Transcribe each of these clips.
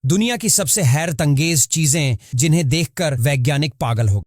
दुनिया की सबसे हैरतअंगेज चीजें जिन्हें देखकर वैज्ञानिक पागल हो।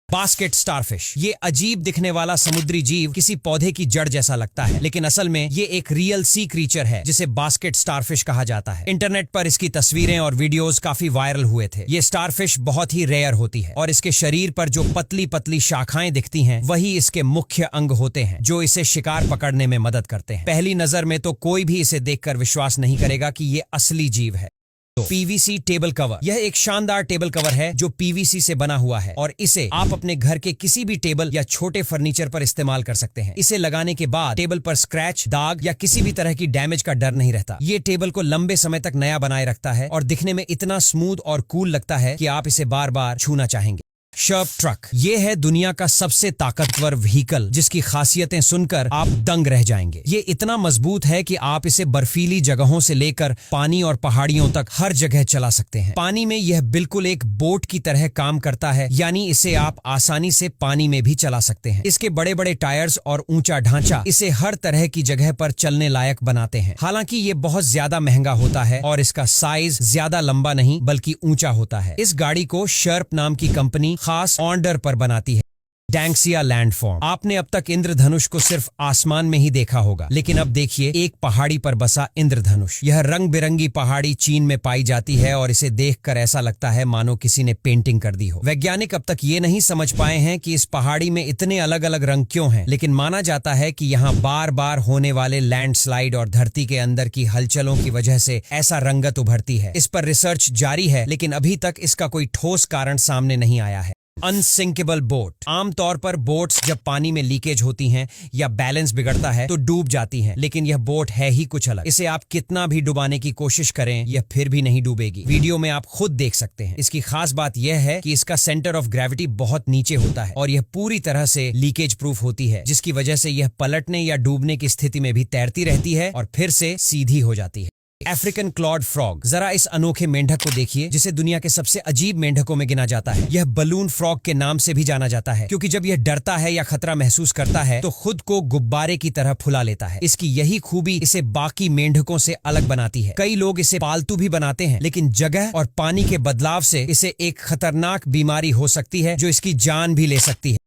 बास्केट स्टारफिश, ये अजीब दिखने वाला समुद्री जीव किसी पौधे की जड़ जैसा लगता है, लेकिन असल में ये एक रियल सी क्रीचर है जिसे बास्केट स्टारफिश कहा जाता है। इंटरनेट पर इसकी तस्वीरें और वीडियोस काफी वायरल हुए थे। ये स्टारफिश बहुत ही रेयर होती है और इसके शरीर पर जो पतली पतली शाखाएं दिखती हैं वही इसके मुख्य अंग होते हैं जो इसे शिकार पकड़ने में मदद करते हैं। पहली नजर में तो कोई भी इसे देखकर विश्वास नहीं करेगा कि ये असली जीव है। पीवीसी टेबल कवर, यह एक शानदार टेबल कवर है जो पीवीसी से बना हुआ है और इसे आप अपने घर के किसी भी टेबल या छोटे फर्नीचर पर इस्तेमाल कर सकते हैं। इसे लगाने के बाद टेबल पर स्क्रैच, दाग या किसी भी तरह की डैमेज का डर नहीं रहता। ये टेबल को लंबे समय तक नया बनाए रखता है और दिखने में इतना स्मूथ और कूल लगता है कि आप इसे बार बार छूना चाहेंगे। शर्प ट्रक, ये है दुनिया का सबसे ताकतवर व्हीकल जिसकी खासियतें सुनकर आप दंग रह जाएंगे। ये इतना मजबूत है कि आप इसे बर्फीली जगहों से लेकर पानी और पहाड़ियों तक हर जगह चला सकते हैं। पानी में यह बिल्कुल एक बोट की तरह काम करता है, यानी इसे आप आसानी से पानी में भी चला सकते हैं। इसके बड़े बड़े टायर्स और ऊंचा ढांचा इसे हर तरह की जगह पर चलने लायक बनाते हैं। हालांकि ये बहुत ज्यादा महंगा होता है और इसका साइज ज्यादा लंबा नहीं बल्कि ऊंचा होता है। इस गाड़ी को शर्प नाम की कंपनी खास ऑर्डर पर बनाती है। डैंक्सिया लैंडफॉर्म, आपने अब तक इंद्रधनुष को सिर्फ आसमान में ही देखा होगा, लेकिन अब देखिए एक पहाड़ी पर बसा इंद्रधनुष। यह रंग बिरंगी पहाड़ी चीन में पाई जाती है और इसे देखकर ऐसा लगता है मानो किसी ने पेंटिंग कर दी हो। वैज्ञानिक अब तक ये नहीं समझ पाए हैं कि इस पहाड़ी में इतने अलग अलग रंग क्यों हैं, लेकिन माना जाता है कि यहाँ बार बार होने वाले लैंडस्लाइड और धरती के अंदर की हलचलों की वजह से ऐसा रंगत उभरती है। इस पर रिसर्च जारी है, लेकिन अभी तक इसका कोई ठोस कारण सामने नहीं आया है। अनसिंकेबल बोट, आमतौर पर बोट्स जब पानी में लीकेज होती हैं या बैलेंस बिगड़ता है तो डूब जाती हैं, लेकिन यह बोट है ही कुछ अलग। इसे आप कितना भी डुबाने की कोशिश करें यह फिर भी नहीं डूबेगी। वीडियो में आप खुद देख सकते हैं। इसकी खास बात यह है कि इसका सेंटर ऑफ ग्रेविटी बहुत नीचे होता है और यह पूरी तरह से लीकेज प्रूफ होती है, जिसकी वजह से यह पलटने या डूबने की स्थिति में भी तैरती रहती है और फिर से सीधी हो जाती है। अफ्रीकन क्लॉड फ्रॉग, जरा इस अनोखे मेंढक को देखिए जिसे दुनिया के सबसे अजीब मेंढकों में गिना जाता है। यह बलून फ्रॉग के नाम से भी जाना जाता है क्योंकि जब यह डरता है या खतरा महसूस करता है तो खुद को गुब्बारे की तरह फुला लेता है। इसकी यही खूबी इसे बाकी मेंढकों से अलग बनाती है। कई लोग इसे पालतू भी बनाते हैं, लेकिन जगह और पानी के बदलाव से इसे एक खतरनाक बीमारी हो सकती है जो इसकी जान भी ले सकती है।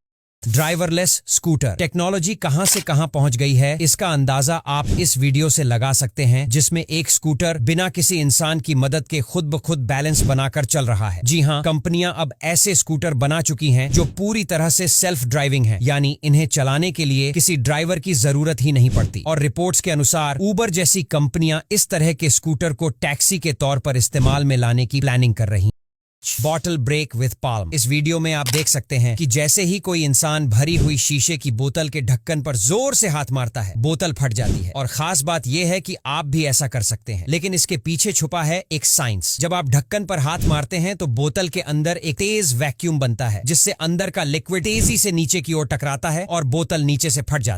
ड्राइवरलेस स्कूटर, टेक्नोलॉजी कहां से कहां पहुंच गई है इसका अंदाजा आप इस वीडियो से लगा सकते हैं, जिसमें एक स्कूटर बिना किसी इंसान की मदद के खुद ब खुद बैलेंस बनाकर चल रहा है। जी हां, कंपनियां अब ऐसे स्कूटर बना चुकी हैं जो पूरी तरह से सेल्फ ड्राइविंग हैं, यानी इन्हें चलाने के लिए किसी ड्राइवर की जरूरत ही नहीं पड़ती। और रिपोर्ट्स के अनुसार उबर जैसी कंपनियां इस तरह के स्कूटर को टैक्सी के तौर पर इस्तेमाल में लाने की प्लानिंग कर रही। बॉटल ब्रेक विद पाल्म, इस वीडियो में आप देख सकते हैं कि जैसे ही कोई इंसान भरी हुई शीशे की बोतल के ढक्कन पर जोर से हाथ मारता है बोतल फट जाती है। और खास बात यह है कि आप भी ऐसा कर सकते हैं, लेकिन इसके पीछे छुपा है एक साइंस। जब आप ढक्कन पर हाथ मारते हैं तो बोतल के अंदर एक तेज वैक्यूम बनता है जिससे अंदर का लिक्विड तेजी से नीचे की ओर टकराता है और बोतल नीचे से फट जाती है।